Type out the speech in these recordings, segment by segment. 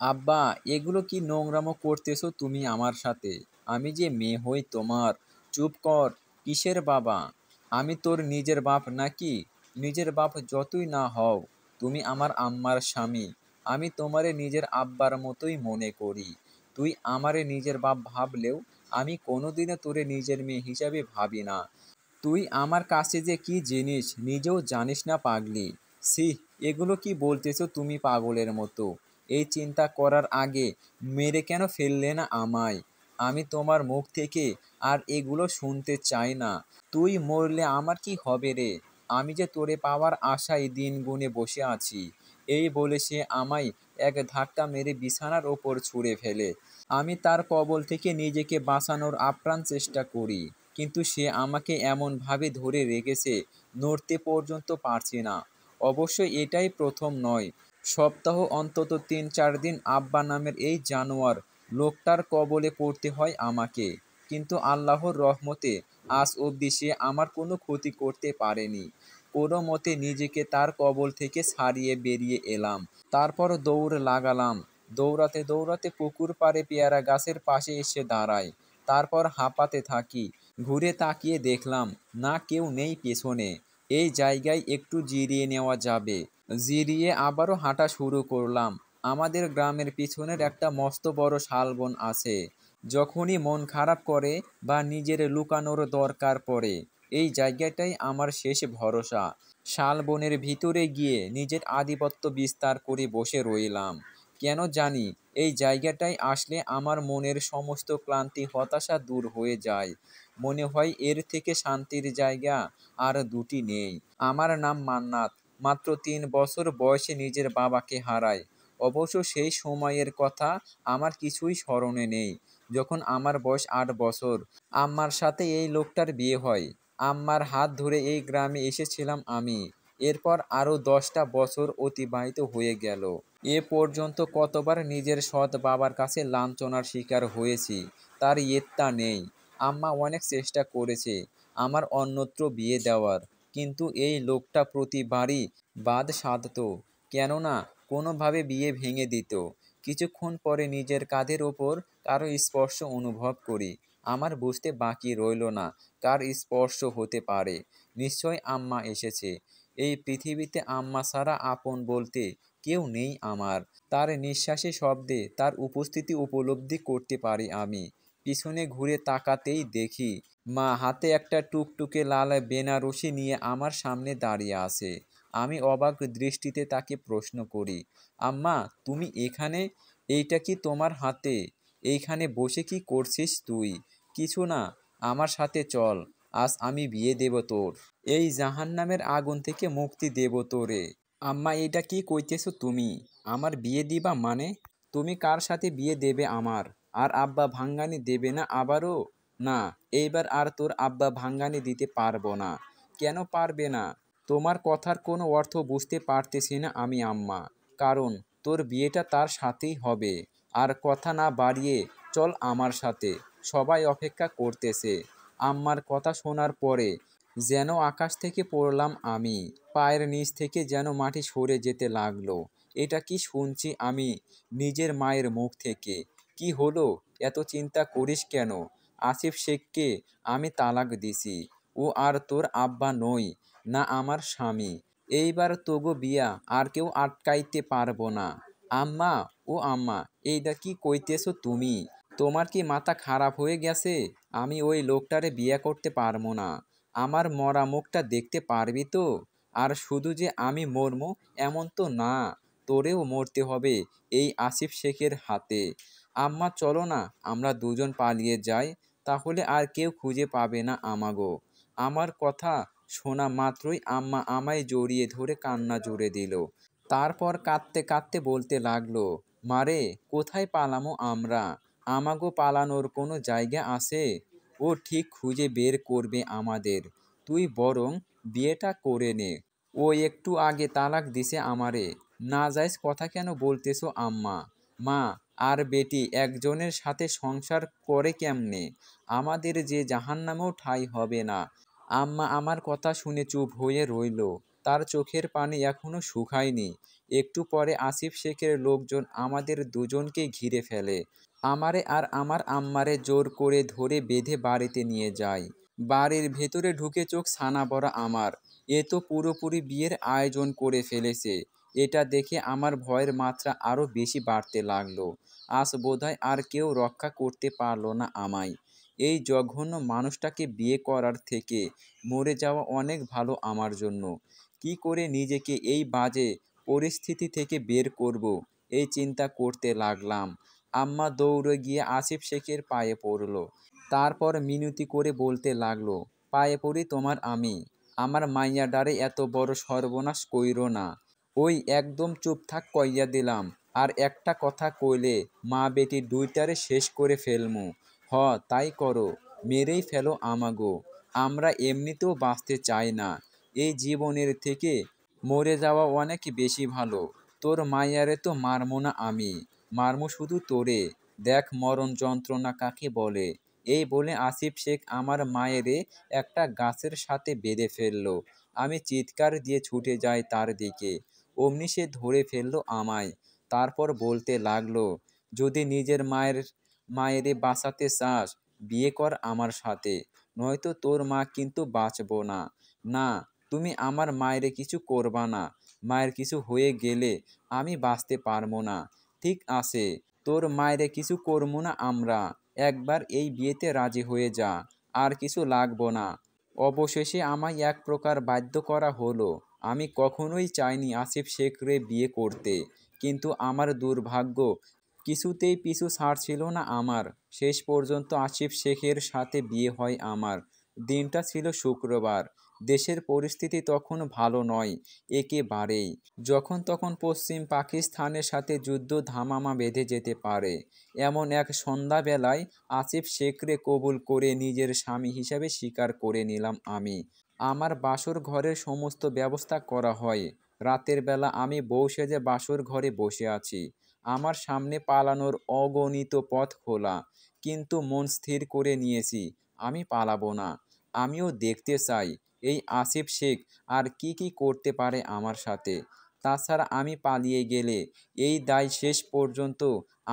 আব্বা, এগুলো কি নোংরামো করতেছো তুমি আমার সাথে? আমি যে মেয়ে হই তোমার। চুপ কর। কিসের বাবা? আমি তোর নিজের বাপ নাকি? নিজের বাপ যতই না হও, তুমি আমার আম্মার স্বামী। আমি তোমারে নিজের আব্বার মতোই মনে করি। তুই আমারে নিজের বাপ ভাবলেও আমি কোনোদিনও তোরে নিজের মেয়ে হিসাবে ভাবি না। তুই আমার কাছে যে কি জিনিস নিজেও জানিস না পাগলি। ছি, এগুলো কি বলতেছো তুমি পাগলের মতো? এই চিন্তা করার আগে মেরে কেন ফেললে না আমায়? আমি তোমার মুখ থেকে আর এগুলো শুনতে চাই না। তুই মরলে আমার কি হবে রে? আমি যে তোরে পাওয়ার আশায় দিন গুনে বসে আছি। এই বলে সে আমায় এক ধাক্কা মেরে বিছানার ওপর ছুঁড়ে ফেলে। আমি তার কবল থেকে নিজেকে বাঁচানোর আপ্রাণ চেষ্টা করি, কিন্তু সে আমাকে এমনভাবে ধরে রেখেছে, নড়তে পর্যন্ত পারছি না। অবশ্য এটাই প্রথম নয়। সপ্তাহ অন্তত ৩-৪ দিন আব্বা নামের এই জানোয়ার লোকটার কবলে পড়তে হয় আমাকে। কিন্তু আল্লাহর রহমতে আজ অবধি সে আমার কোনো ক্ষতি করতে পারেনি। কোনো মতে নিজেকে তার কবল থেকে ছাড়িয়ে বেরিয়ে এলাম। তারপর দৌড় লাগালাম। দৌড়াতে দৌড়াতে পুকুর পাড়ে পেয়ারা গাছের পাশে এসে দাঁড়াই। তারপর হাঁপাতে থাকি। ঘুরে তাকিয়ে দেখলাম না, কেউ নেই পেছনে। এই জায়গায় একটু জিরিয়ে নেওয়া যাবে। জিরিয়ে আবারও হাঁটা শুরু করলাম। আমাদের গ্রামের পিছনের একটা মস্ত বড় শালবন আছে। যখনই মন খারাপ করে বা নিজের লুকানোর দরকার পড়ে, এই জায়গাটাই আমার শেষ ভরসা। শালবনের ভিতরে গিয়ে নিজের আধিপত্য বিস্তার করে বসে রইলাম। কেন জানি এই জায়গাটায় আসলে আমার মনের সমস্ত ক্লান্তি হতাশা দূর হয়ে যায়। মনে হয় এর থেকে শান্তির জায়গা আর দুটি নেই। আমার নাম মান্নাত। মাত্র ৩ বছর বয়সে নিজের বাবাকে হারাই। অবশ্য সেই সময়ের কথা আমার কিছুই স্মরণে নেই। যখন আমার বয়স ৮ বছর, আম্মার সাথে এই লোকটার বিয়ে হয়। আম্মার হাত ধরে এই গ্রামে এসেছিলাম আমি। এরপর আরও ১০টা বছর অতিবাহিত হয়ে গেল। এ পর্যন্ত কতবার নিজের সৎ বাবার কাছে লাঞ্ছনার শিকার হয়েছি তার ইয়ত্তা নেই। আম্মা অনেক চেষ্টা করেছে আমার অন্যত্র বিয়ে দেওয়ার, কিন্তু এই লোকটা প্রতিবারই বাদ সাধত। কেননা কোনোভাবে বিয়ে ভেঙে দিত। কিছুক্ষণ পরে নিজের কাঁধের ওপর কারো স্পর্শ অনুভব করি। আমার বুঝতে বাকি রইল না কার স্পর্শ হতে পারে। নিশ্চয় আম্মা এসেছে। এই পৃথিবীতে আম্মা ছাড়া আপন বলতে কেউ নেই আমার। তার নিঃশ্বাসে শব্দে তার উপস্থিতি উপলব্ধি করতে পারি আমি। পিছনে ঘুরে তাকাতেই দেখি মা হাতে একটা টুকটুকে লাল বেনারসি নিয়ে আমার সামনে দাঁড়িয়ে আছে। আমি অবাক দৃষ্টিতে তাকে প্রশ্ন করি, আম্মা তুমি এখানে? এইটা কি তোমার হাতে? এইখানে বসে কি করছিস তুই? কিছু না, আমার সাথে চল। আজ আমি বিয়ে দেব তোর। এই জাহান্নামের আগুন থেকে মুক্তি দেব তোরে। আম্মা, এটা কি কইতেছো তুমি? আমার বিয়ে দিবা মানে? তুমি কার সাথে বিয়ে দেবে আমার? আর আব্বা ভাঙ্গানি দেবে না আবারও? না, এইবার আর তোর আব্বা ভাঙ্গানি দিতে পারবো না। কেন পারবে না? তোমার কথার কোনো অর্থ বুঝতে পারতেছি না আমি আম্মা। কারণ তোর বিয়েটা তার সাথেই হবে। আর কথা না বাড়িয়ে চল আমার সাথে। সবাই অপেক্ষা করতেছে। আম্মার কথা শোনার পরে যেন আকাশ থেকে পড়লাম আমি। পায়ের নিচ থেকে যেন মাটি সরে যেতে লাগলো। এটা কি শুনছি আমি নিজের মায়ের মুখ থেকে? কি হলো? এত চিন্তা করিস কেন? আসিফ শেখকে আমি তালাক দিছি। ও আর তোর আব্বা নই, না আমার স্বামী। এইবার তোগো বিয়া আর কেউ আটকাইতে পারবো না। আম্মা, ও আম্মা, এইটা কি কইতেছো তুমি? তোমার কি মাথা খারাপ হয়ে গেছে? আমি ওই লোকটারে বিয়ে করতে পারবো না। আমার মরা মুখটা দেখতে পারবি তো? আর শুধু যে আমি মরমু এমন তো না, তোরেও মরতে হবে এই আসিফ শেখের হাতে। আম্মা চলো না, আমরা দুজন পালিয়ে যাই, তাহলে আর কেউ খুঁজে পাবে না আমাগো। আমার কথা শোনা মাত্রই আম্মা আমায় জড়িয়ে ধরে কান্না জুড়ে দিল। তারপর কাঁদতে কাঁদতে বলতে লাগলো, মারে কোথায় পালামো আমরা? আমাগো পালানোর কোনো জায়গা আছে? ও ঠিক খুঁজে বের করবে আমাদের। তুই বরং বিয়েটা করে নে। ও একটু আগে তালাক দিছে আমারে। নাজায়েজ কথা কেন বলতেছো আম্মা? মা আর বেটি একজনের সাথে সংসার করে কেমনে? আমাদের যে জাহান্নামেও ঠাঁই হবে না। আম্মা আমার কথা শুনে চুপ হয়ে রইল। তার চোখের পানি এখনো শুকায়নি। একটু পরে আসিফ শেখের লোকজন আমাদের দুজনকে ঘিরে ফেলে। আমারে আর আমার আম্মারে জোর করে ধরে বেঁধে বাড়িতে নিয়ে যায়। বাড়ির ভেতরে ঢুকে চোখ ছানা বড়া আমার। এ তো পুরোপুরি বিয়ের আয়োজন করে ফেলেছে। এটা দেখে আমার ভয়ের মাত্রা আরও বেশি বাড়তে লাগলো। আজ বোধহয় আর কেউ রক্ষা করতে পারলো না আমায়। এই জঘন্য মানুষটাকে বিয়ে করার থেকে মরে যাওয়া অনেক ভালো আমার জন্য। কি করে নিজেকে এই বাজে পরিস্থিতি থেকে বের করব, এই চিন্তা করতে লাগলাম। আম্মা দৌড়ে গিয়ে আসিফ শেখের পায়ে পড়ল। তারপর মিনতি করে বলতে লাগলো, পায়ে পড়ি তোমার আমি, আমার মাইয়াডারে এত বড় সর্বনাশ কইরো না। ওই একদম চুপ থাক কইয়া দিলাম, আর একটা কথা কইলে মা বেটি দুইটারে শেষ করে ফেলমু। হ তাই করো, মেরেই ফেলো আমাগো। আমরা এমনিতেও বাঁচতে চাই না। এই জীবনের থেকে মরে যাওয়া অনেক বেশি ভালো। তোর মাইয়ারে তো মারমু না আমি, মারমু শুধু তোরে। দেখ মরণ যন্ত্রণা কাকে বলে। এই বলে আসিফ শেখ আমার মায়েরে একটা গাছের সাথে বেঁধে ফেললো। আমি চিৎকার দিয়ে ছুটে যাই তার দিকে। অমনি সে ধরে ফেললো আমায়। তারপর বলতে লাগলো, যদি নিজের মায়েরে বাঁচাতে চাস, বিয়ে কর আমার সাথে, নয়তো তোর মা কিন্তু বাঁচবো না। না, তুমি আমার মায়েরে কিছু করবা না। মায়ের কিছু হয়ে গেলে আমি বাঁচতে পারবো না। ঠিক আছে, তোর মায়েরে কিছু করবো না আমরা। একবার এই বিয়েতে রাজি হয়ে যা, আর কিছু লাগবো না। অবশেষে আমায় এক প্রকার বাধ্য করা হলো। আমি কখনোই চাইনি আসিফ শেখরে বিয়ে করতে, কিন্তু আমার দুর্ভাগ্য কিছুতেই পিছু ছাড়ছিল না আমার। শেষ পর্যন্ত আসিফ শেখের সাথে বিয়ে হয় আমার। দিনটা ছিল শুক্রবার। দেশের পরিস্থিতি তখন ভালো নয় একেবারেই। যখন তখন পশ্চিম পাকিস্তানের সাথে যুদ্ধ ধামামা বেঁধে যেতে পারে। এমন এক সন্ধ্যাবেলায় আসিফ শেখরে কবুল করে নিজের স্বামী হিসাবে স্বীকার করে নিলাম আমি। আমার বাসর ঘরের সমস্ত ব্যবস্থা করা হয়। রাতের বেলা আমি বউ সেজে বাসর ঘরে বসে আছি। আমার সামনে পালানোর অগণিত পথ খোলা, কিন্তু মন স্থির করে নিয়েছি আমি পালাবো না। আমিও দেখতে চাই এই আসিফ শেখ আর কি কি করতে পারে আমার সাথে। তাছাড়া আমি পালিয়ে গেলে এই দায় শেষ পর্যন্ত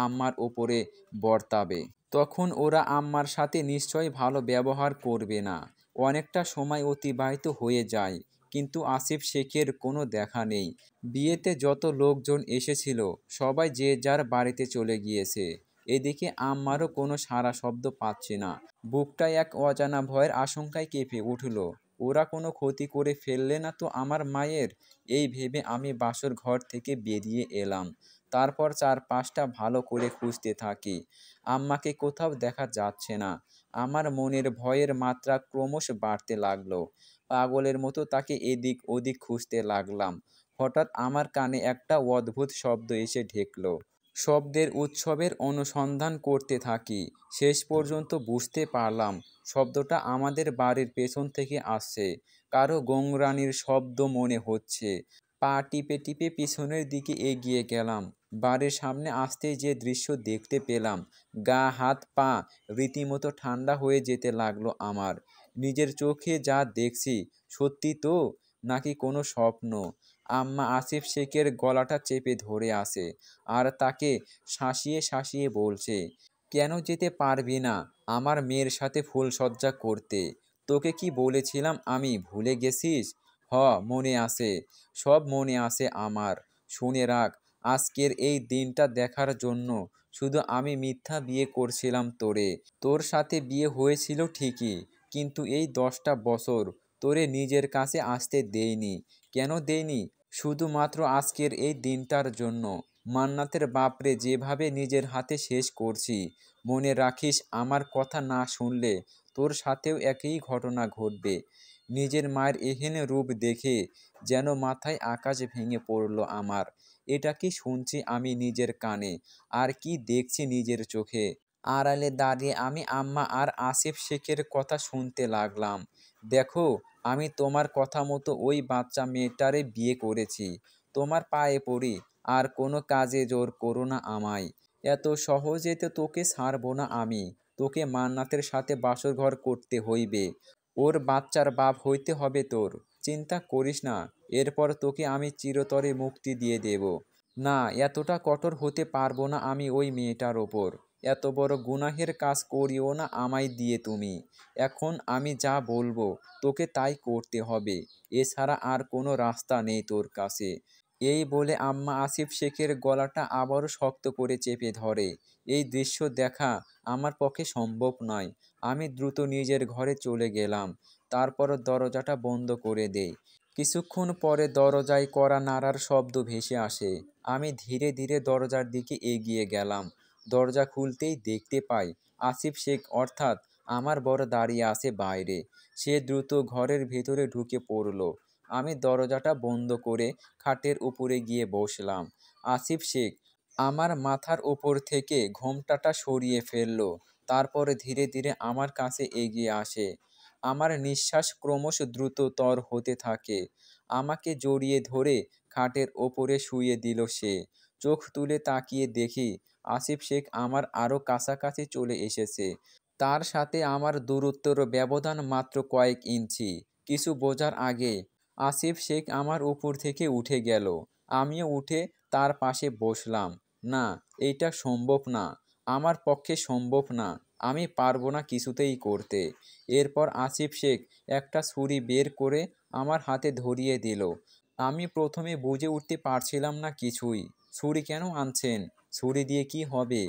আম্মার ওপরে বর্তাবে। তখন ওরা আম্মার সাথে নিশ্চয়ই ভালো ব্যবহার করবে না। অনেকটা সময় অতিবাহিত হয়ে যায়, কিন্তু আসিফ শেখের কোনো দেখা নেই। বিয়েতে যত লোকজন এসেছিল সবাই যে যার বাড়িতে চলে গিয়েছে। এদিকে আম্মারও কোনো সাড়া শব্দ পাচ্ছি না। বুকটা এক অজানা ভয়ের আশঙ্কায় কেঁপে উঠল। ওরা কোনো ক্ষতি করে ফেললে না তো আমার মায়ের? এই ভেবে আমি বাসর ঘর থেকে বেরিয়ে এলাম। তারপর চারপাশটা ভালো করে খুঁজতে থাকি। আম্মাকে কোথাও দেখা যাচ্ছে না। আমার মনের ভয়ের মাত্রা ক্রমশ বাড়তে লাগলো। পাগলের মতো তাকে এদিক ওদিক খুঁজতে লাগলাম। হঠাৎ আমার কানে একটা অদ্ভুত শব্দ এসে ঠেকল। শব্দের উৎসবের অনুসন্ধান করতে থাকি। শেষ পর্যন্ত বুঝতে পারলাম শব্দটা আমাদের বাড়ির পেছন থেকে আসছে। কারো গোংরানির শব্দ মনে হচ্ছে। পা টিপে টিপে পিছনের দিকে এগিয়ে গেলাম। বাড়ির সামনে আসতেই যে দৃশ্য দেখতে পেলাম, গা হাত পা রীতিমতো ঠান্ডা হয়ে যেতে লাগলো আমার। নিজের চোখে যা দেখছি সত্যি তো, নাকি কোনো স্বপ্ন? আম্মা আসিফ শেখের গলাটা চেপে ধরে আছে, আর তাকে শাসিয়ে শাসিয়ে বলছে, কেন যেতে পারবি না আমার মেয়ের সাথে ফুলসজ্জা করতে? তোকে কি বলেছিলাম আমি, ভুলে গেছিস? হ, মনে আছে, সব মনে আছে আমার। শুনে রাখ, আজকের এই দিনটা দেখার জন্য শুধু আমি মিথ্যা বিয়ে করছিলাম তোরে। তোর সাথে বিয়ে হয়েছিল ঠিকই, কিন্তু এই 10টা বছর তোরে নিজের কাছে আসতে দেইনি। কেন দেইনি? শুধুমাত্র আজকের এই দিনটার জন্য। মান্নাতের বাপরে যেভাবে নিজের হাতে শেষ করছি। মনে রাখিস, আমার কথা না শুনলে তোর সাথেও একই ঘটনা ঘটবে। নিজের মায়ের এহেন রূপ দেখে যেন মাথায় আকাশ ভেঙে পড়ল আমার। এটা কি শুনছি আমি নিজের কানে, আর কি দেখছি নিজের চোখে? আড়ালে দাঁড়িয়ে আমি আম্মা আর আসিফ শেখের কথা শুনতে লাগলাম। দেখো, আমি তোমার কথা মতো ওই বাচ্চা মেয়েটারে বিয়ে করেছি। তোমার পায়ে পড়ি, আর কোনো কাজে জোর করো না আমায়। এত সহজে তো তোকে ছাড়বো না আমি। তোকে মান্নাতের সাথে বাসরঘর করতে হইবে। ওর বাচ্চার বাপ হইতে হবে তোর। চিন্তা করিস না, এরপর তোকে আমি চিরতরে মুক্তি দিয়ে দেব। না, এতটা কঠোর হতে পারবো না আমি ওই মেয়েটার ওপর। এত বড় গুনাহের কাজ করিও না আমায় দিয়ে তুমি। এখন আমি যা বলবো তোকে তাই করতে হবে, এছাড়া আর কোনো রাস্তা নেই তোর কাছে। এই বলে আম্মা আসিফ শেখের গলাটা আবারও শক্ত করে চেপে ধরে। এই দৃশ্য দেখা আমার পক্ষে সম্ভব নয়। আমি দ্রুত নিজের ঘরে চলে গেলাম, তারপর দরজাটা বন্ধ করে দেই। কিছুক্ষণ পরে দরজায় কড়া নাড়ার শব্দ ভেসে আসে। আমি ধীরে ধীরে দরজার দিকে এগিয়ে গেলাম। দরজা খুলতেই দেখতে পাই আসিফ শেখ অর্থাৎ আমার বড় দাঁড়িয়ে আছে বাইরে। সে দ্রুত ঘরের ভেতরে ঢুকে পড়ল। আমি দরজাটা বন্ধ করে খাটের উপরে গিয়ে বসলাম। আসিফ শেখ আমার মাথার উপর থেকে ঘোমটাটা সরিয়ে ফেলল। তারপরে ধীরে ধীরে আমার কাছে এগিয়ে আসে। আমার নিঃশ্বাস ক্রমশ দ্রুততর হতে থাকে। আমাকে জড়িয়ে ধরে খাটের ওপরে শুইয়ে দিল সে। চোখ তুলে তাকিয়ে দেখি আসিফ শেখ আমার আরও কাছাকাছি চলে এসেছে। তার সাথে আমার দূরত্বের ব্যবধান মাত্র কয়েক ইঞ্চি। কিছু বোঝার আগে আসিফ শেখ আমার উপর থেকে উঠে গেল। আমিও উঠে তার পাশে বসলাম। না, এইটা সম্ভব না, আমার পক্ষে সম্ভব না, আমি পারবো না কিছুতেই করতে। এরপর আসিফ শেখ একটা ছুরি বের করে আমার হাতে ধরিয়ে দিল। আমি প্রথমে বুঝে উঠতে পারছিলাম না কিছুই। ছুরি কেন আনছেন? ছুরি দিয়ে কি হবে?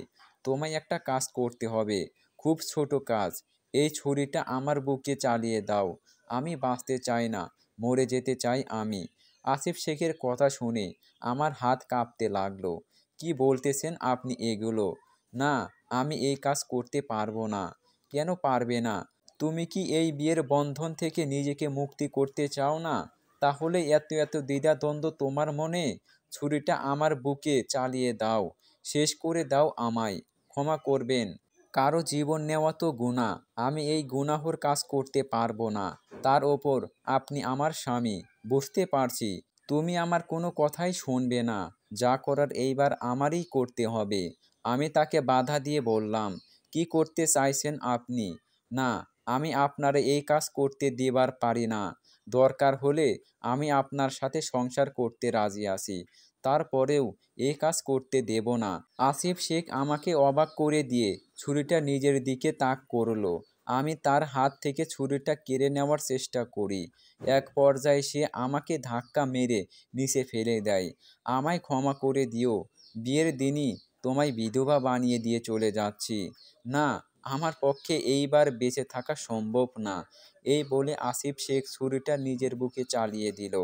তোমায় একটা কাজ করতে হবে, খুব ছোট কাজ। এই ছুরিটা আমার বুকে চালিয়ে দাও। আমি বাঁচতে চাই না, মরে যেতে চাই আমি। আসিফ শেখের কথা শুনে আমার হাত কাঁপতে লাগলো। কি বলতেছেন আপনি এগুলো? না, আমি এই কাজ করতে পারবো না। কেন পারবে না? তুমি কি এই বিয়ের বন্ধন থেকে নিজেকে মুক্তি করতে চাও না? তাহলে এত এত দ্বিধাদ্বন্দ্ব তোমার মনে? ছুরিটা আমার বুকে চালিয়ে দাও, শেষ করে দাও আমায়। ক্ষমা করবেন। কারো জীবন নেওয়া তো গুনাহ। আমি এই গুনাহর কাজ করতে পারবো না। তার ওপর আপনি আমার স্বামী, বুঝতে পারছি। তুমি আমার কোনো কথাই শুনবে না। যা করার এইবার আমারই করতে হবে। আমি তাকে বাধা দিয়ে বললাম, কি করতে চাইছেন আপনি? না, আমি আপনারে এই কাজ করতে দিবার পারি না। দরকার হলে আমি আপনার সাথে সংসার করতে রাজি আছি, তারপরেও এই কাজ করতে দেব না। আসিফ শেখ আমাকে অবাক করে দিয়ে ছুরিটা নিজের দিকে তাক করলো। আমি তার হাত থেকে ছুরিটা কেড়ে নেওয়ার চেষ্টা করি। এক পর্যায়ে সে আমাকে ধাক্কা মেরে নিচে ফেলে দেয়। আমায় ক্ষমা করে দিও, বিয়ের দিনই তোমায় বিধবা বানিয়ে দিয়ে চলে যাচ্ছি। না, আমার পক্ষে এইবার বেঁচে থাকা সম্ভব না। এই বলে আসিফ শেখ ছুরিটা নিজের বুকে চালিয়ে দিল।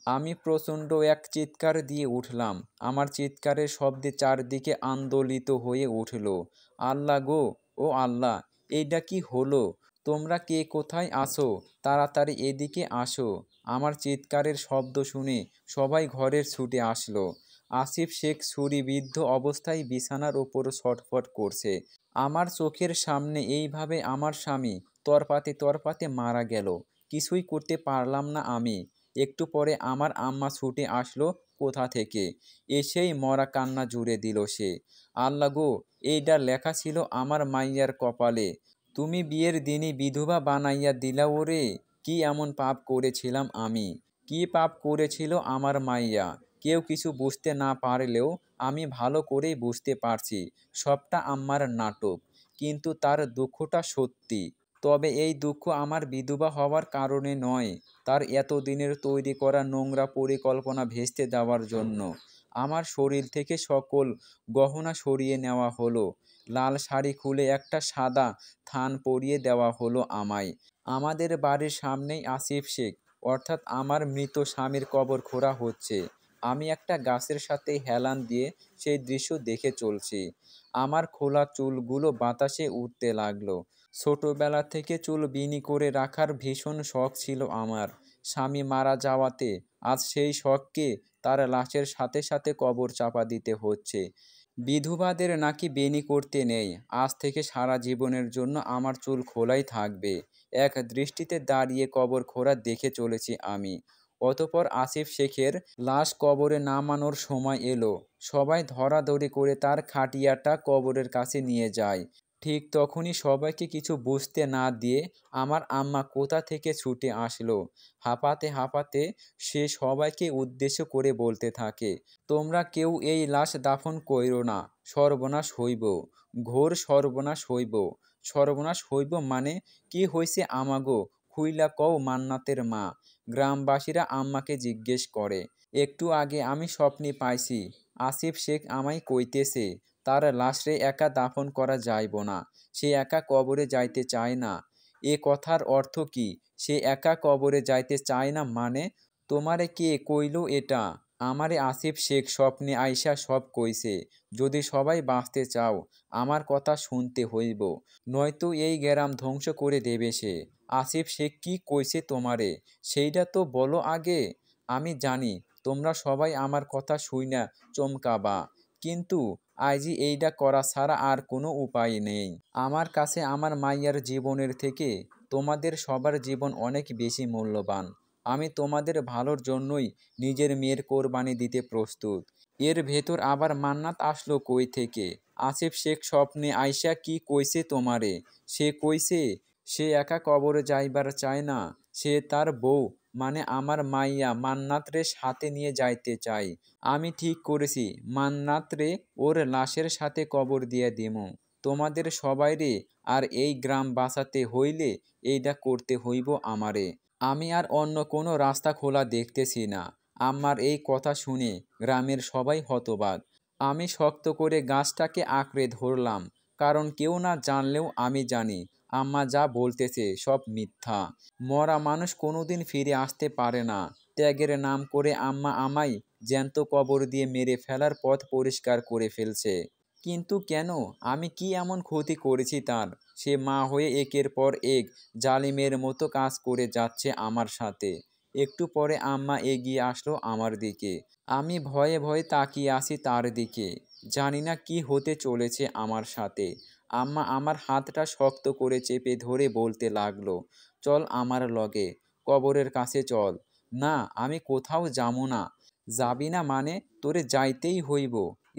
আমি প্রচণ্ড এক চিৎকার দিয়ে উঠলাম। আমার চিৎকারের শব্দে চারদিকে আন্দোলিত হয়ে উঠল। আল্লাহ গো, ও আল্লাহ, এইটা কি হলো? তোমরা কে কোথায় আছো? তাড়াতাড়ি এদিকে আসো। আমার চিৎকারের শব্দ শুনে সবাই ঘরের ছুটে আসলো। আসিফ শেখ ছুরিবিদ্ধ অবস্থায় বিছানার ওপর ছটফট করছে। আমার চোখের সামনে এইভাবে আমার স্বামী তরপাতে তরপাতে মারা গেল। কিছুই করতে পারলাম না আমি। একটু পরে আমার আম্মা ছুটে আসলো কোথা থেকে, এসেই মরা কান্না জুড়ে দিল সে। আল্লাহ গো, এইডা লেখা ছিল আমার মাইয়ার কপালে। তুমি বিয়ের দিনই বিধবা বানাইয়া দিলা ওরে। কি এমন পাপ করেছিলাম আমি? কি পাপ করেছিল আমার মাইয়া? কেউ কিছু বুঝতে না পারলেও আমি ভালো করেই বুঝতে পারছি সবটা আম্মার নাটক। কিন্তু তার দুঃখটা সত্যি। তবে এই দুঃখ আমার বিধবা হওয়ার কারণে নয়, তার এতদিনের তৈরি করা নোংরা পরিকল্পনা ভেস্তে দেওয়ার জন্য। আমার শরীর থেকে সকল গহনা সরিয়ে নেওয়া হলো। লাল শাড়ি খুলে একটা সাদা থান পরিয়ে দেওয়া হলো আমায়। আমাদের বাড়ির সামনেই আসিফ শেখ অর্থাৎ আমার মৃত স্বামীর কবর খোঁড়া হচ্ছে। আমি একটা গাছের সাথে হেলান দিয়ে সেই দৃশ্য দেখে চলছি। আমার খোলা চুলগুলো বাতাসে উড়তে লাগলো। ছোটবেলা থেকে চুল বিনি করে রাখার ভীষণ শখ ছিল আমার। স্বামী মারা যাওয়াতে আজ সেই শখকে তার লাশের সাথে সাথে কবর চাপা দিতে হচ্ছে। বিধবাদের নাকি বেনি করতে নেই। আজ থেকে সারা জীবনের জন্য আমার চুল খোলাই থাকবে। এক দৃষ্টিতে দাঁড়িয়ে কবর খোঁড়া দেখে চলেছি আমি। অতঃপর আসিফ শেখের লাশ কবরে নামানোর সময় এলো। সবাই ধরাধরি করে তার খাটিয়াটা কবরের কাছে নিয়ে যায়। ঠিক তখনই সবাইকে কিছু বুঝতে না দিয়ে আমার আম্মা কোথা থেকে ছুটে আসলো। হাঁপাতে হাঁপাতে সে সবাইকে উদ্দেশ্য করে বলতে থাকে, তোমরা কেউ এই লাশ দাফন কইরো না, সর্বনাশ হইব, ঘোর সর্বনাশ হইব। সর্বনাশ হইব মানে কি হইছে আমাগো, খুইলা কও মান্নাতের মা। গ্রামবাসীরা আম্মাকে জিজ্ঞেস করে। একটু আগে আমি স্বপ্নে পাইছি, আসিফ শেখ আমায় কইতেছে তার লাশরে একা দাফন করা যাইব না, সে একা কবরে যাইতে চায় না। এ কথার অর্থ কি? সে একা কবরে যাইতে চায় না মানে? তোমারে কে কইলো এটা? আমারে আসিফ শেখ স্বপ্নে আইসা সব কইছে। যদি সবাই বাঁচতে চাও আমার কথা শুনতে হইব, নয়তো এই গ্রাম ধ্বংস করে দেবে সে। আসিফ শেখ কি কইছে তোমারে সেইটা তো বলো আগে। আমি জানি তোমরা সবাই আমার কথা শুইনা চমকাবা, কিন্তু আইজি এইডা করা ছাড়া আর কোনো উপায় নেই। আমার কাছে আমার মাইয়ার জীবনের থেকে তোমাদের সবার জীবন অনেক বেশি মূল্যবান। আমি তোমাদের ভালোর জন্যই নিজের মেয়ের কোরবানি দিতে প্রস্তুত। এর ভেতর আবার মান্নাত আসলো কই থেকে? আসিফ শেখ স্বপ্নে আইসা কি কইছে তোমারে? সে কইছে সে একা কবরে যাইবার চায় না, সে তার বউ মানে আমার মাইয়া মান্নাতরে সাথে নিয়ে যাইতে চাই। আমি ঠিক করেছি মান্নাতরে ওর লাশের সাথে কবর দিয়ে দিমু। তোমাদের সবাইরে আর এই গ্রাম বাঁচাতে হইলে এইডা করতে হইব আমারে। আমি আর অন্য কোনো রাস্তা খোলা দেখতেছি না। আম্মার এই কথা শুনে গ্রামের সবাই হতবাক। আমি শক্ত করে গাছটাকে আঁকড়ে ধরলাম, কারণ কেউ না জানলেও আমি জানি আম্মা যা বলতেছে সব মিথ্যা। মরা মানুষ কোনোদিন ফিরে আসতে পারে না। ত্যাগের নাম করে আম্মা আমায় জ্যান্ত কবর দিয়ে মেরে ফেলার পথ পরিষ্কার করে ফেলছে। কিন্তু কেন? আমি কি এমন ক্ষতি করেছি তার? সে মা হয়ে একের পর এক জালিমের মতো কাজ করে যাচ্ছে আমার সাথে। একটু পরে আম্মা এগিয়ে আসলো আমার দিকে। আমি ভয়ে ভয়ে তাকিয়ে আছি তার দিকে। জানি না কি হতে চলেছে আমার সাথে। আম্মা আমার হাতটা শক্ত করে চেপে ধরে বলতে লাগলো, চল আমার লগে, কবরের কাছে চল। না, আমি কোথাও যাবো না। যাবি না মানে? তোরে যাইতেই হইব।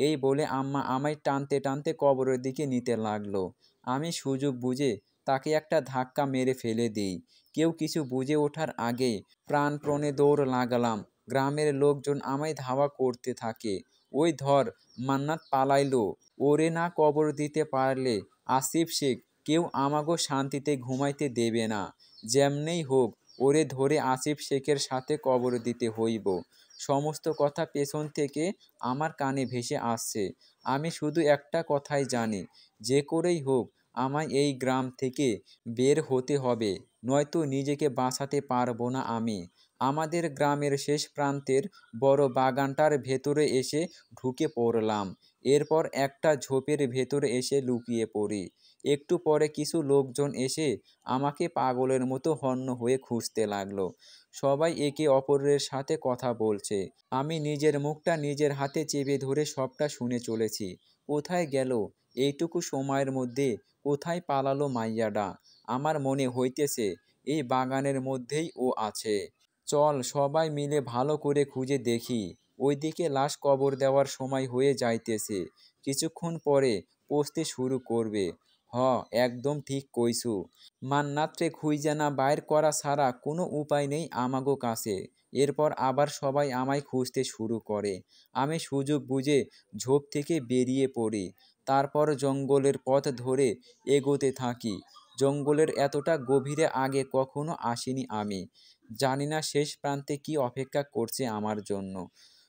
এই বলে আম্মা আমায় টানতে টানতে কবরের দিকে নিতে লাগলো। আমি সুযোগ বুঝে তাকে একটা ধাক্কা মেরে ফেলে দিই। কেউ কিছু বুঝে ওঠার আগেই প্রাণপণে দৌড় লাগালাম। গ্রামের লোকজন আমায় ধাওয়া করতে থাকে। ওই ধর, মান্নাত পালাইলো, ওরে না কবর দিতে পারলে আসিফ শেখ কেউ আমাগো শান্তিতে ঘুমাইতে দেবে না। যেমনেই হোক ওরে ধরে আসিফ শেখের সাথে কবর দিতে হইব। সমস্ত কথা পেছন থেকে আমার কানে ভেসে আসছে। আমি শুধু একটা কথাই জানি, যে করেই হোক আমায় এই গ্রাম থেকে বের হতে হবে, নয়তো নিজেকে বাঁচাতে পারবো না আমি। আমাদের গ্রামের শেষ প্রান্তের বড় বাগানটার ভেতরে এসে ঢুকে পড়লাম। এরপর একটা ঝোপের ভেতরে এসে লুকিয়ে পড়ি। একটু পরে কিছু লোকজন এসে আমাকে পাগলের মতো হন্য হয়ে খুঁজতে লাগলো। সবাই একে অপরের সাথে কথা বলছে। আমি নিজের মুখটা নিজের হাতে চেপে ধরে সবটা শুনে চলেছি। কোথায় গেল এইটুকু সময়ের মধ্যে? কোথায় পালালো মাইয়াডা? আমার মনে হইতেছে এই বাগানের মধ্যেই ও আছে। চল সবাই মিলে ভালো করে খুঁজে দেখি। ওইদিকে লাশ কবর দেওয়ার সময় হয়ে যাইতেছে। কিছুক্ষণ পরে পচতে শুরু করবে। হ, একদম ঠিক কইছু। মান্নাত্রে খুঁইজা না বাইর করা ছাড়া কোনো উপায় নেই আমাগো কাছে। এরপর আবার সবাই আমায় খুঁজতে শুরু করে। আমি সুযোগ বুঝে ঝোপ থেকে বেরিয়ে পড়ি। তারপর জঙ্গলের পথ ধরে এগোতে থাকি। জঙ্গলের এতটা গভীরে আগে কখনো আসিনি আমি। জানি না শেষ প্রান্তে কি অপেক্ষা করছে আমার জন্য।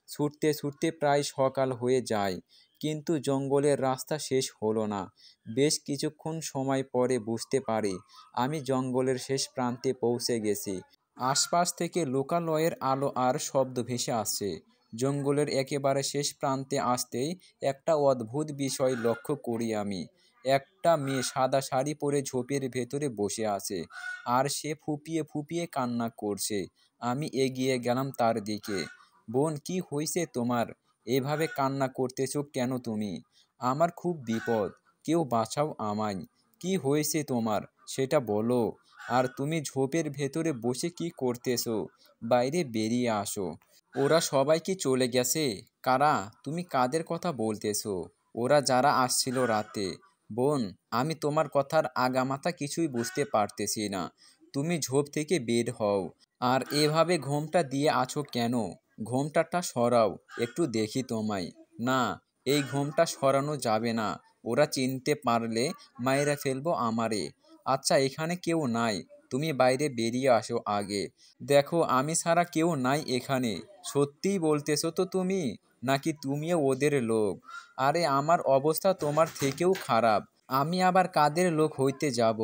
ছুটতে ছুটতে প্রায় সকাল হয়ে যায়, কিন্তু জঙ্গলের রাস্তা শেষ হলো না। বেশ কিছুক্ষণ সময় পরে বুঝতে পারি আমি জঙ্গলের শেষ প্রান্তে পৌঁছে গেছি। আশপাশ থেকে লোকালয়ের আলো আর শব্দ ভেসে আসছে। জঙ্গলের একেবারে শেষ প্রান্তে আসতেই একটা অদ্ভুত বিষয় লক্ষ্য করি আমি। একটা মেয়ে সাদা শাড়ি পরে ঝোপের ভেতরে বসে আছে, আর সে ফুপিয়ে ফুপিয়ে কান্না করছে। আমি এগিয়ে গেলাম তার দিকে। বোন, কি হয়েছে তোমার? এভাবে কান্না করতেছো কেন তুমি? আমার খুব বিপদ, কেউ বাঁচাও আমায়। কি হয়েছে তোমার সেটা বলো। আর তুমি ঝোপের ভেতরে বসে কি করতেছো? বাইরে বেরিয়ে আসো। ওরা সবাই কি চলে গেছে? কারা? তুমি কাদের কথা বলতেছো? ওরা যারা আসছিল রাতে। বোন, আমি তোমার কথার আগামাথা কিছুই বুঝতে পারতেছি না। তুমি ঝোপ থেকে বের হও। আর এভাবে ঘোমটা দিয়ে আছো কেন? ঘোমটাটা সরাও, একটু দেখি তোমায়। না, এই ঘোমটা সরানো যাবে না। ওরা চিনতে পারলে মাইরা ফেলবো আমারে। আচ্ছা, এখানে কেউ নাই, তুমি বাইরে বেরিয়ে আসো আগে। দেখো, আমি ছাড়া কেউ নাই এখানে। সত্যিই বলতেছো তো তুমি? নাকি তুমিও ওদের লোক? আরে, আমার অবস্থা তোমার থেকেও খারাপ। আমি আবার কাদের লোক হইতে যাব?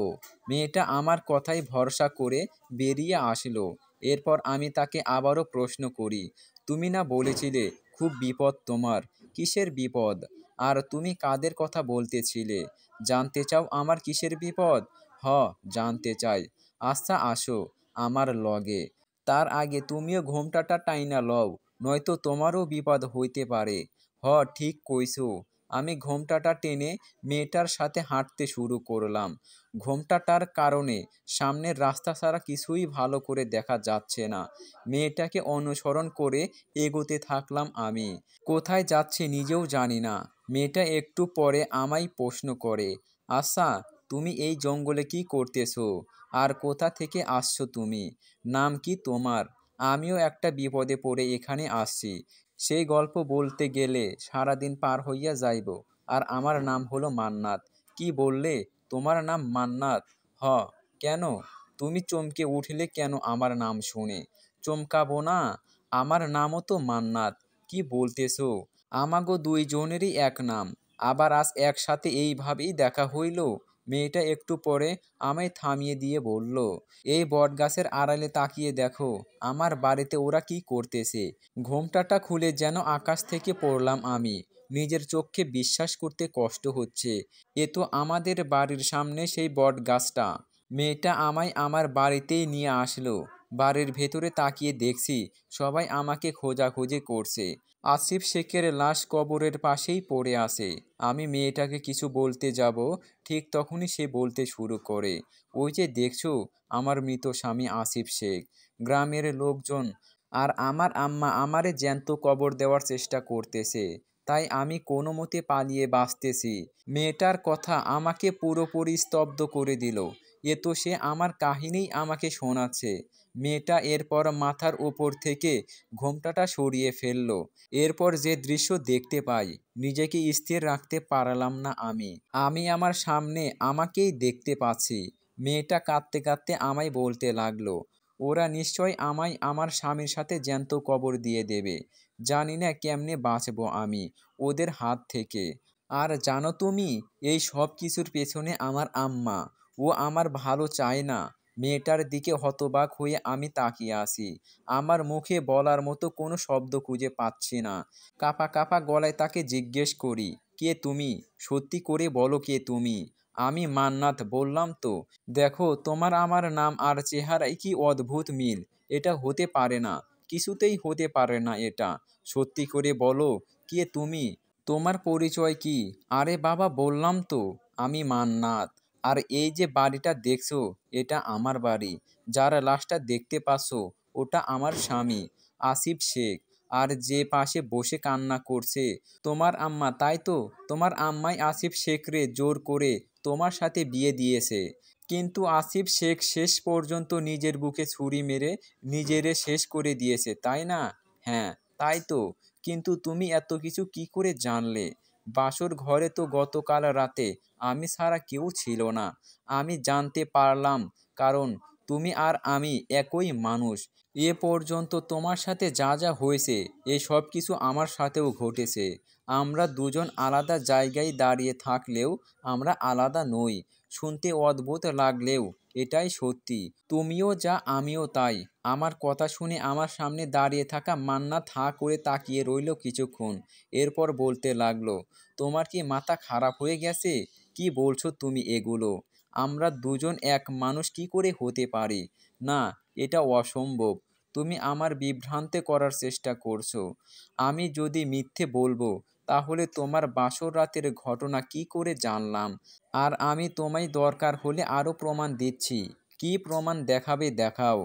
মেয়েটা আমার কথায় ভরসা করে বেরিয়ে আসলো। এরপর আমি তাকে আবারও প্রশ্ন করি, তুমি না বলেছিলে খুব বিপদ তোমার? কিসের বিপদ? আর তুমি কাদের কথা বলতেছিলে? জানতে চাও আমার কিসের বিপদ? হ, জানতে চাই। আচ্ছা, আসো আমার লগে। তার আগে তুমিও ঘোমটাটা টাইনা লও, নয়তো তোমারও বিপদ হইতে পারে। হ, ঠিক কইছো। আমি ঘোমটাটা টেনে মেয়েটার সাথে হাঁটতে শুরু করলাম। ঘোমটাটার কারণে সামনের রাস্তা ছাড়া কিছুই ভালো করে দেখা যাচ্ছে না। মেয়েটাকে অনুসরণ করে এগোতে থাকলাম আমি। কোথায় যাচ্ছি নিজেও জানি না। মেয়েটা একটু পরে আমায় প্রশ্ন করে, আচ্ছা, তুমি এই জঙ্গলে কি করতেছো? আর কোথা থেকে আসছো তুমি? নাম কি তোমার? আমিও একটা বিপদে পড়ে এখানে আসছি। সেই গল্প বলতে গেলে সারাদিন পার হইয়া যাইব। আর আমার নাম হলো মান্নাত। কি বললে? তোমার নাম মান্নাত? হ। কেন? তুমি চমকে উঠলে কেন আমার নাম শুনে? চমকাবো না, আমার নামও তো মান্নাত। কি বলতেছো? আমাগো দুইজনেরই এক নাম, আবার আজ একসাথে এইভাবেই দেখা হইল। মেয়েটা একটু পরে আমায় থামিয়ে দিয়ে বলল, এই বটগাছের আড়ালে তাকিয়ে দেখো, আমার বাড়িতে ওরা কি করতেছে। ঘোমটাটা খুলে যেন আকাশ থেকে পড়লাম আমি। নিজের চোখে বিশ্বাস করতে কষ্ট হচ্ছে। এ তো আমাদের বাড়ির সামনে সেই বটগাছটা। মেয়েটা আমায় আমার বাড়িতেই নিয়ে আসলো। বাড়ির ভেতরে তাকিয়ে দেখছি সবাই আমাকে খোঁজাখুঁজি করছে। আসিফ শেখের লাশ কবরের পাশেই পড়ে আছে। আমি মেয়েটাকে কিছু বলতে যাব, ঠিক তখনই সে বলতে শুরু করে, ওই যে দেখছো, আমার মৃত স্বামী আসিফ শেখ। গ্রামের লোকজন আর আমার আম্মা আমারে জ্যান্ত কবর দেওয়ার চেষ্টা করতেছে। তাই আমি কোনো মতে পালিয়ে বাঁচতেছি। মেয়েটার কথা আমাকে পুরোপুরি স্তব্ধ করে দিল। এ তো সে আমার কাহিনীই আমাকে শোনাচ্ছে। মেয়েটা এরপর মাথার উপর থেকে ঘোমটাটা সরিয়ে ফেলল। এরপর যে দৃশ্য দেখতে পাই, নিজেকে স্থির রাখতে পারলাম না আমি। আমি আমার সামনে আমাকেই দেখতে পাচ্ছি। মেয়েটা কাঁদতে কাঁদতে আমায় বলতে লাগলো, ওরা নিশ্চয় আমায় আমার স্বামীর সাথে জ্যান্ত কবর দিয়ে দেবে। জানি না কেমনে বাঁচবো আমি ওদের হাত থেকে। আর জানো তুমি, এই সব কিছুর পেছনে আমার আম্মা। ও আমার ভালো চায় না। মেয়েটার দিকে হতবাক হয়ে আমি তাকিয়ে আছি। আমার মুখে বলার মতো কোনো শব্দ খুঁজে পাচ্ছি না। কাঁপা কাঁপা গলায় তাকে জিজ্ঞেস করি, কে তুমি? সত্যি করে বলো, কে তুমি? আমি মান্নাত, বললাম তো। দেখো, তোমার আমার নাম আর চেহারায় কি অদ্ভুত মিল। এটা হতে পারে না, কিছুতেই হতে পারে না এটা। সত্যি করে বলো, কে তুমি? তোমার পরিচয় কি? আরে বাবা, বললাম তো, আমি মান্নাত। আর এই যে বাড়িটা দেখছো, এটা আমার বাড়ি। যার লাশটা দেখতে পাচ্ছো, ওটা আমার স্বামী আসিফ শেখ। আর যে পাশে বসে কান্না করছে, তোমার আম্মা, তাই তো? তোমার আম্মাই আসিফ শেখরে জোর করে তোমার সাথে বিয়ে দিয়েছে। কিন্তু আসিফ শেখ শেষ পর্যন্ত নিজের বুকে ছুরি মেরে নিজেরে শেষ করে দিয়েছে, তাই না? হ্যাঁ, তাই তো। কিন্তু তুমি এত কিছু কি করে জানলে? বাসর ঘরে তো গতকাল রাতে আমি ছাড়া কেউ ছিল না। আমি জানতে পারলাম কারণ তুমি আর আমি একই মানুষ। এ পর্যন্ত তোমার সাথে যা যা হয়েছে, এ সব কিছু আমার সাথেও ঘটেছে। আমরা দুজন আলাদা জায়গায় দাঁড়িয়ে থাকলেও আমরা আলাদা নই। শুনতে অদ্ভুত লাগলেও এটাই সত্যি। তুমিও যা, আমিও তাই। আমার কথা শুনে আমার সামনে দাঁড়িয়ে থাকা মান্নাত হাঁ করে তাকিয়ে রইল কিছুক্ষণ। এরপর বলতে লাগলো, তোমার কি মাথা খারাপ হয়ে গেছে? কি বলছো তুমি এগুলো? আমরা দুজন এক মানুষ কি করে হতে পারি? না, এটা অসম্ভব। তুমি আমার বিভ্রান্তে করার চেষ্টা করছো। আমি যদি মিথ্যে বলবো, তাহলে তোমার বাসর রাতের ঘটনা কি করে জানলাম? আর আমি তোমায় দরকার হলে আরও প্রমাণ দিচ্ছি। কি প্রমাণ দেখাবে, দেখাও।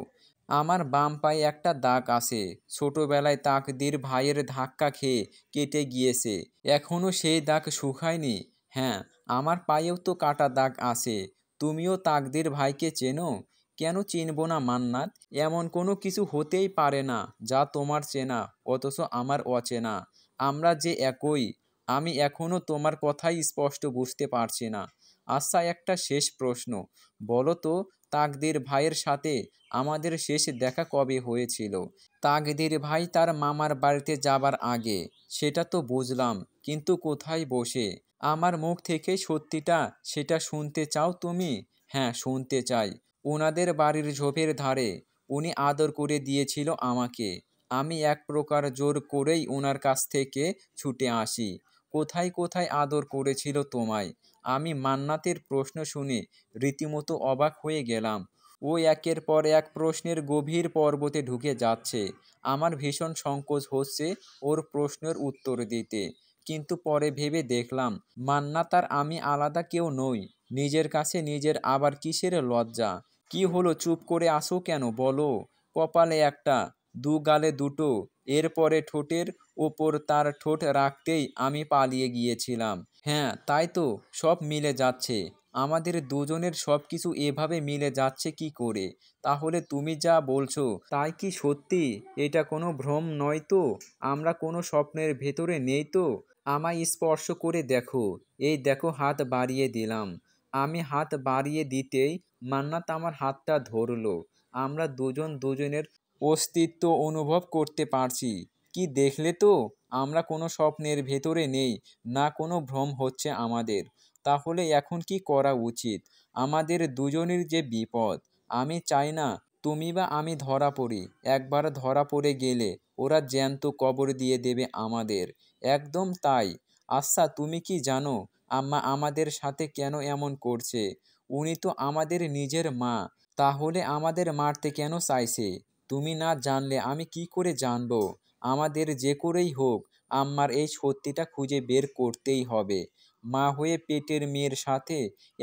আমার বাম পায়ে একটা দাগ আছে। ছোটবেলায় তাকদীর ভাইয়ের ধাক্কা খেয়ে কেটে গিয়েছে। এখনও সেই দাগ শুকায়নি। হ্যাঁ, আমার পায়েও তো কাটা দাগ আছে। তুমিও তাকদীর ভাইকে চেনো? কেন চিনব না মান্নাত? এমন কোনো কিছু হতেই পারে না যা তোমার চেনা অথচ আমার অচেনা। আমরা যে একই। আমি এখনো তোমার কথাই স্পষ্ট বুঝতে পারছি না। আচ্ছা, একটা শেষ প্রশ্ন। বলো তো, তাকদীর ভাইয়ের সাথে আমাদের শেষ দেখা কবে হয়েছিল? তাকদীর ভাই তার মামার বাড়িতে যাবার আগে। সেটা তো বুঝলাম, কিন্তু কোথায় বসে? আমার মুখ থেকে সত্যিটা সেটা শুনতে চাও তুমি? হ্যাঁ, শুনতে চাই। ওনাদের বাড়ির ঝোপের ধারে। উনি আদর করে দিয়েছিল আমাকে। আমি এক প্রকার জোর করেই ওনার কাছ থেকে ছুটে আসি। কোথায় কোথায় আদর করেছিল তোমায়? আমি মান্নাতের প্রশ্ন শুনে রীতিমতো অবাক হয়ে গেলাম। ও একের পর এক প্রশ্নের গভীর পর্বতে ঢুকে যাচ্ছে। আমার ভীষণ সংকোচ হচ্ছে ওর প্রশ্নের উত্তর দিতে। কিন্তু পরে ভেবে দেখলাম, মান্নাত আর আমি আলাদা কেউ নই। নিজের কাছে নিজের আবার কিসের লজ্জা? কি হলো, চুপ করে আসো কেন, বলো। কপালে একটা, দু গালে দুটো, এরপরে ঠোঁটের ওপর তার ঠোঁট রাখতেই আমি পালিয়ে গিয়েছিলাম। হ্যাঁ, তাই তো, সব মিলে যাচ্ছে। আমাদের দুজনের সব কিছু এভাবে মিলে যাচ্ছে কি করে? তাহলে তুমি যা বলছো তাই কি সত্যি? এটা কোনো ভ্রম নয় তো? আমরা কোনো স্বপ্নের ভেতরে নেই তো? আমায় স্পর্শ করে দেখো। এই দেখো, হাত বাড়িয়ে দিলাম। আমি হাত বাড়িয়ে দিতেই মান্নাত আমার হাতটা ধরলো। আমরা দুজন দুজনের অস্তিত্ব অনুভব করতে পারছি। কি দেখলে তো? আমরা কোনো স্বপ্নের ভেতরে নেই, না কোনো ভ্রম হচ্ছে আমাদের। তাহলে এখন কি করা উচিত? আমাদের দুজনের যে বিপদ। আমি চাই না তুমি বা আমি ধরা পড়ি। একবার ধরা পড়ে গেলে ওরা জ্যান্ত কবর দিয়ে দেবে আমাদের। একদম তাই। আচ্ছা, তুমি কি জানো আম্মা আমাদের সাথে কেন এমন করছে? উনি তো আমাদের নিজের মা। তাহলে আমাদের মারতে কেন চাইছে? তুমি না জানলে আমি কি করে জানবো? আমাদের যে করেই হোক আম্মার এই সত্যিটা খুঁজে বের করতেই হবে। মা হয়ে পেটের মেয়ের সাথে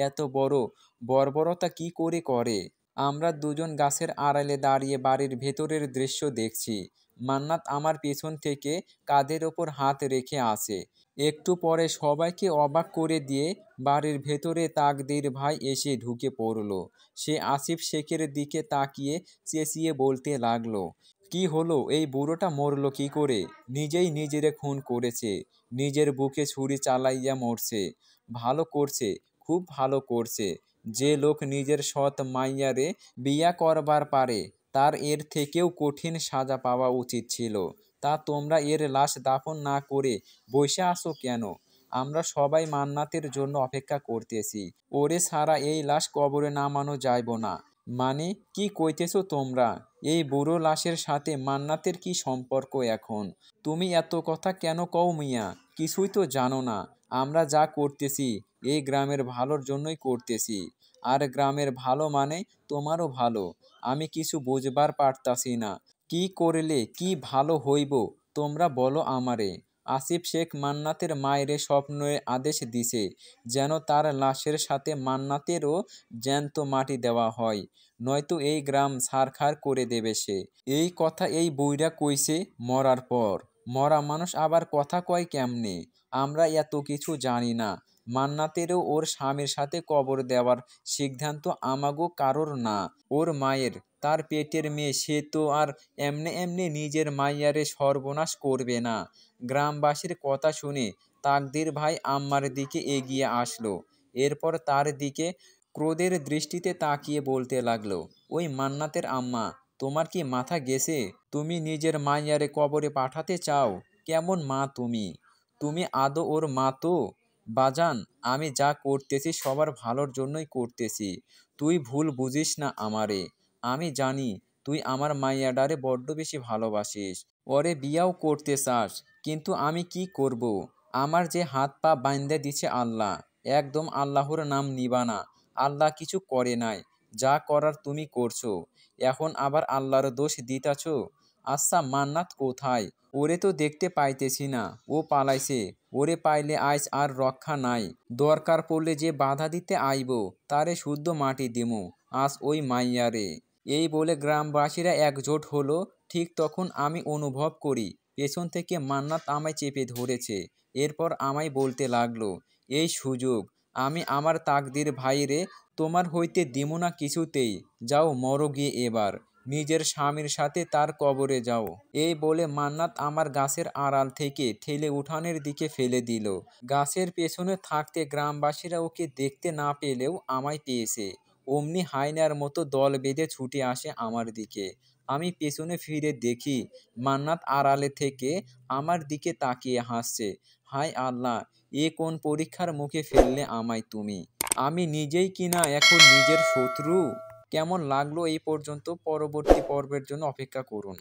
এত বড় বর্বরতা কি করে করে? আমরা দুজন গাছের আড়ালে দাঁড়িয়ে বাড়ির ভেতরের দৃশ্য দেখছি। মান্নাত আমার পেছন থেকে কাঁধের ওপর হাত রেখে আছে। একটু পরে সবাইকে অবাক করে দিয়ে বাড়ির ভেতরে তাকদীর ভাই এসে ঢুকে পড়ল। সে আসিফ শেখের দিকে তাকিয়ে চেঁচিয়ে বলতে লাগলো, কি হলো? এই বুড়োটা মরল কি করে? নিজেই নিজেরে খুন করেছে। নিজের বুকে ছুরি চালাইয়া মরছে। ভালো করছে, খুব ভালো করছে। যে লোক নিজের সৎ মাইয়ারে বিয়া করবার পারে তার এর থেকেও কঠিন সাজা পাওয়া উচিত ছিল। তা তোমরা এর লাশ দাফন না করে বইসা আছো কেন? আমরা সবাই মান্নাতের জন্য অপেক্ষা করতেছি। ওরে ছাড়া এই লাশ কবরে নামানো যাইব না। মানে কি কইতেছো তোমরা? এই বুড়ো লাশের সাথে মান্নাতের কি সম্পর্ক এখন? তুমি এত কথা কেন কও মিয়া? কিছুই তো জানো না। আমরা যা করতেছি এই গ্রামের ভালোর জন্যই করতেছি। আর গ্রামের ভালো মানে তোমারও ভালো। আমি কিছু বুঝবার পারতাছি না। কি করলে কি ভালো হইব তোমরা বলো আমারে। আসিফ শেখ মান্নাতের মায়েরে স্বপ্নে আদেশ দিছে যেন তার লাশের সাথে মান্নাতেরও জ্যান্ত মাটি দেওয়া হয়, নয়তো এই গ্রাম ছারখার করে দেবে সে। এই কথা এই বুইড়া কইছে মরার পর। মরা মানুষ আবার কথা কয় কেমনে? আমরা এত কিছু জানি না। মান্নাতেরও ওর স্বামীর সাথে কবর দেওয়ার সিদ্ধান্ত আমাগো কারোর না, ওর মায়ের। তার পেটের মেয়ে, সে তো আর এমনে এমনি নিজের মাইয়ারে সর্বনাশ করবে না। গ্রামবাসীর কথা শুনে তাকদীর ভাই আম্মার দিকে এগিয়ে আসলো। এরপর তার দিকে ক্রোধের দৃষ্টিতে তাকিয়ে বলতে লাগলো, ওই মান্নাতের আম্মা, তোমার কি মাথা গেছে? তুমি নিজের মাইয়ারে কবরে পাঠাতে চাও? কেমন মা তুমি? তুমি আদৌ ওর মা তো? বাজান, আমি যা করতেছি সবার ভালোর জন্যই করতেছি। তুই ভুল বুঝিস না আমারে। আমি জানি তুই আমার মাইয়াডারে বড্ড বেশি ভালোবাসিস। ওরে বিয়াও করতে চাস। কিন্তু আমি কি করব? আমার যে হাত পা বাইন্ধা দিছে আল্লাহ। একদম আল্লাহর নাম নিবা না। আল্লাহ কিছু করে নাই। যা করার তুমি করছো। এখন আবার আল্লাহর দোষ দিতাছ? আচ্ছা, মান্নাত কোথায়? ওরে তো দেখতে পাইতেছি না। ও পালাইছে। ওরে পাইলে আইস আর রক্ষা নাই। দরকার পড়লে যে বাধা দিতে আইব তারে শুদ্ধ মাটি দিমু। আজ ওই মাইয়ারে। এই বলে গ্রামবাসীরা একজোট হলো। ঠিক তখন আমি অনুভব করি পেছন থেকে মান্নাত আমায় চেপে ধরেছে। এরপর আমায় বলতে লাগলো, এই সুযোগ আমি আমার তাকদির ভাইরে তোমার হইতে দিমু না কিছুতেই। যাও মরো গিয়ে এবার, নিজের স্বামীর সাথে তার কবরে যাও। এই বলে মান্নাত আমার গাছের আড়াল থেকে ঠেলে উঠানের দিকে ফেলে দিল। গাছের পেছনে থাকতে গ্রামবাসীরা ওকে দেখতে না পেলেও আমায় পেয়েছে। অমনি হায়নার মতো দল বেঁধে ছুটে আসে আমার দিকে। আমি পেছনে ফিরে দেখি মান্নাত আড়ালে থেকে আমার দিকে তাকিয়ে হাসছে। হায় আল্লাহ, এ কোন পরীক্ষার মুখে ফেললে আমায় তুমি? আমি নিজেই কিনা এখন নিজের শত্রু। কেমন লাগলো এই পর্যন্ত? পরবর্তী পর্বের জন্য অপেক্ষা করুন।